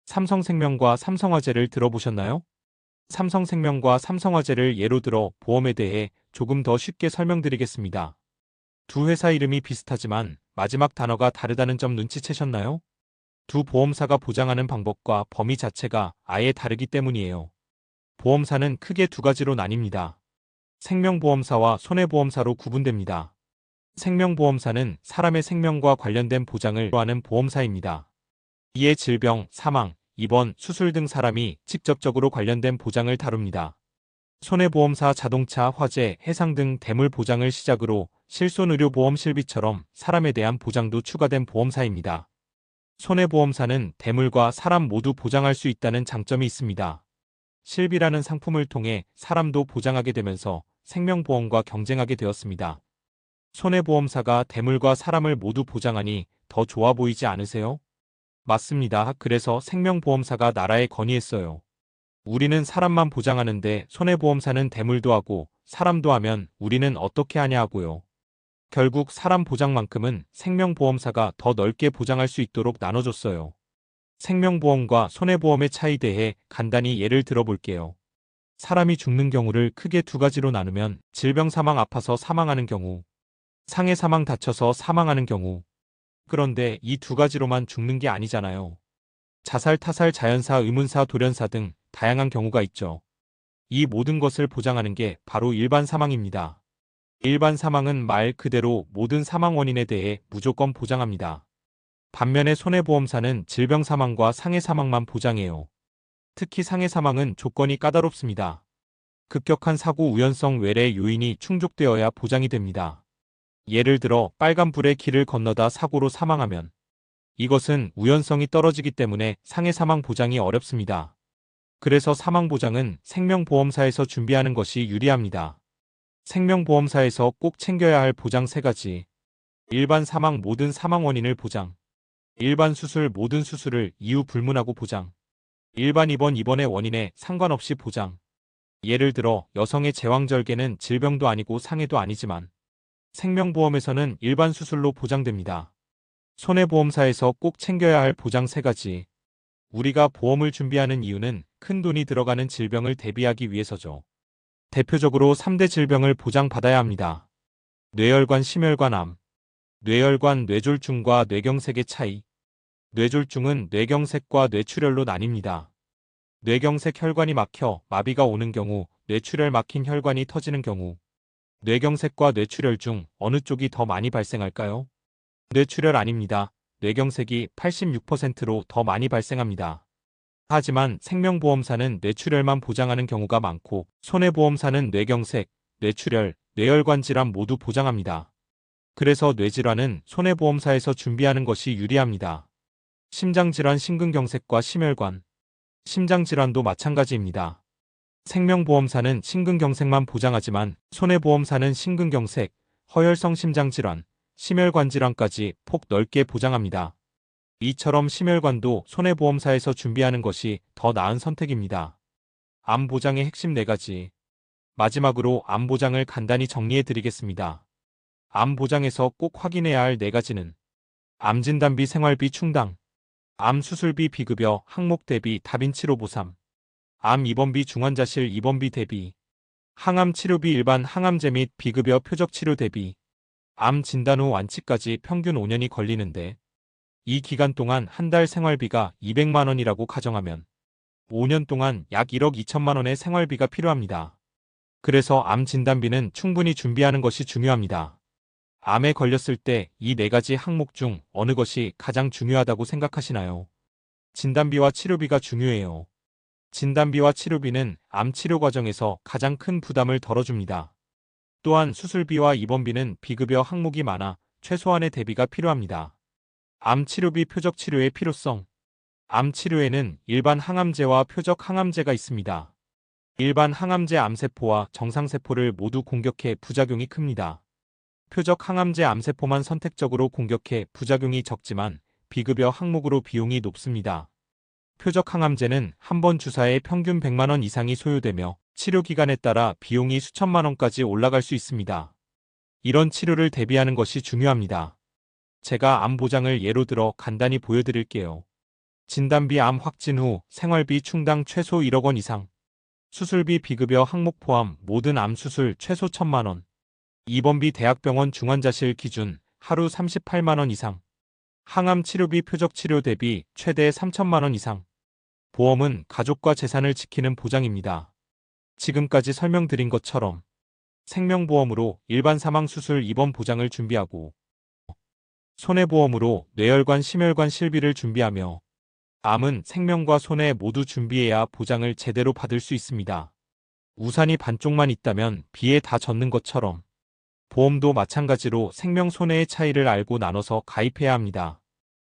삼성생명과 삼성화재를 들어보셨나요? 삼성생명과 삼성화재를 예로 들어 보험에 대해 조금 더 쉽게 설명드리겠습니다. 두 회사 이름이 비슷하지만 마지막 단어가 다르다는 점 눈치채셨나요? 두 보험사가 보장하는 방법과 범위 자체가 아예 다르기 때문이에요. 보험사는 크게 두 가지로 나뉩니다. 생명보험사와 손해보험사로 구분됩니다. 생명보험사는 사람의 생명과 관련된 보장을 하는 보험사입니다. 이에 질병, 사망, 입원, 수술 등 사람이 직접적으로 관련된 보장을 다룹니다. 손해보험사 자동차, 화재, 해상 등 대물 보장을 시작으로 실손의료보험 실비처럼 사람에 대한 보장도 추가된 보험사입니다. 손해보험사는 대물과 사람 모두 보장할 수 있다는 장점이 있습니다. 실비라는 상품을 통해 사람도 보장하게 되면서 생명보험과 경쟁하게 되었습니다. 손해보험사가 대물과 사람을 모두 보장하니 더 좋아 보이지 않으세요? 맞습니다. 그래서 생명보험사가 나라에 건의했어요. 우리는 사람만 보장하는데 손해보험사는 대물도 하고 사람도 하면 우리는 어떻게 하냐 하고요. 결국 사람 보장만큼은 생명보험사가 더 넓게 보장할 수 있도록 나눠줬어요. 생명보험과 손해보험의 차이에 대해 간단히 예를 들어볼게요. 사람이 죽는 경우를 크게 두 가지로 나누면 질병 사망 아파서 사망하는 경우, 상해 사망 다쳐서 사망하는 경우. 그런데 이 두 가지로만 죽는 게 아니잖아요. 자살, 타살, 자연사, 의문사, 돌연사 등 다양한 경우가 있죠. 이 모든 것을 보장하는 게 바로 일반 사망입니다. 일반 사망은 말 그대로 모든 사망 원인에 대해 무조건 보장합니다. 반면에 손해보험사는 질병 사망과 상해 사망만 보장해요. 특히 상해 사망은 조건이 까다롭습니다. 급격한 사고 우연성 외래 요인이 충족되어야 보장이 됩니다. 예를 들어 빨간불에 길을 건너다 사고로 사망하면 이것은 우연성이 떨어지기 때문에 상해 사망 보장이 어렵습니다. 그래서 사망 보장은 생명보험사에서 준비하는 것이 유리합니다. 생명보험사에서 꼭 챙겨야 할 보장 세 가지. 일반 사망 모든 사망 원인을 보장. 일반 수술 모든 수술을 이유 불문하고 보장. 일반 입원의 원인에 상관없이 보장. 예를 들어 여성의 제왕절개는 질병도 아니고 상해도 아니지만 생명보험에서는 일반 수술로 보장됩니다. 손해보험사에서 꼭 챙겨야 할 보장 세 가지. 우리가 보험을 준비하는 이유는 큰 돈이 들어가는 질병을 대비하기 위해서죠. 대표적으로 3대 질병을 보장받아야 합니다. 뇌혈관, 심혈관, 암. 뇌혈관, 뇌졸중과 뇌경색의 차이. 뇌졸중은 뇌경색과 뇌출혈로 나뉩니다. 뇌경색 혈관이 막혀 마비가 오는 경우, 뇌출혈 막힌 혈관이 터지는 경우. 뇌경색과 뇌출혈 중 어느 쪽이 더 많이 발생할까요? 뇌출혈 아닙니다. 뇌경색이 86%로 더 많이 발생합니다. 하지만 생명보험사는 뇌출혈만 보장하는 경우가 많고 손해보험사는 뇌경색, 뇌출혈, 뇌혈관 질환 모두 보장합니다. 그래서 뇌질환은 손해보험사에서 준비하는 것이 유리합니다. 심장질환, 심근경색과 심혈관, 심장질환도 마찬가지입니다. 생명보험사는 심근경색만 보장하지만 손해보험사는 심근경색, 허혈성 심장질환, 심혈관 질환까지 폭 넓게 보장합니다. 이처럼 심혈관도 손해보험사에서 준비하는 것이 더 나은 선택입니다. 암 보장의 핵심 4가지. 마지막으로 암 보장을 간단히 정리해 드리겠습니다. 암 보장에서 꼭 확인해야 할 4가지는 암 진단비, 생활비 충당, 암 수술비 비급여, 항목 대비, 다빈 치료 보상, 암 입원비, 중환자실 입원비 대비, 항암 치료비, 일반 항암제 및 비급여 표적 치료 대비, 암 진단 후 완치까지 평균 5년이 걸리는데 이 기간 동안 한 달 생활비가 200만 원이라고 가정하면 5년 동안 약 1억 2천만 원의 생활비가 필요합니다. 그래서 암 진단비는 충분히 준비하는 것이 중요합니다. 암에 걸렸을 때 이 4가지 항목 중 어느 것이 가장 중요하다고 생각하시나요? 진단비와 치료비가 중요해요. 진단비와 치료비는 암 치료 과정에서 가장 큰 부담을 덜어줍니다. 또한 수술비와 입원비는 비급여 항목이 많아 최소한의 대비가 필요합니다. 암 치료비, 표적 치료의 필요성. 암 치료에는 일반 항암제와 표적 항암제가 있습니다. 일반 항암제 암세포와 정상세포를 모두 공격해 부작용이 큽니다. 표적 항암제 암세포만 선택적으로 공격해 부작용이 적지만 비급여 항목으로 비용이 높습니다. 표적 항암제는 한 번 주사에 평균 100만 원 이상이 소요되며 치료 기간에 따라 비용이 수천만 원까지 올라갈 수 있습니다. 이런 치료를 대비하는 것이 중요합니다. 제가 암 보장을 예로 들어 간단히 보여드릴게요. 진단비 암 확진 후 생활비 충당 최소 1억 원 이상. 수술비 비급여 항목 포함 모든 암 수술 최소 1,000만 원. 입원비 대학병원 중환자실 기준 하루 38만 원 이상. 항암 치료비 표적 치료 대비 최대 3천만 원 이상. 보험은 가족과 재산을 지키는 보장입니다. 지금까지 설명드린 것처럼 생명보험으로 일반 사망 수술 입원 보장을 준비하고 손해보험으로 뇌혈관 심혈관 실비를 준비하며 암은 생명과 손해 모두 준비해야 보장을 제대로 받을 수 있습니다. 우산이 반쪽만 있다면 비에 다 젖는 것처럼 보험도 마찬가지로 생명 손해의 차이를 알고 나눠서 가입해야 합니다.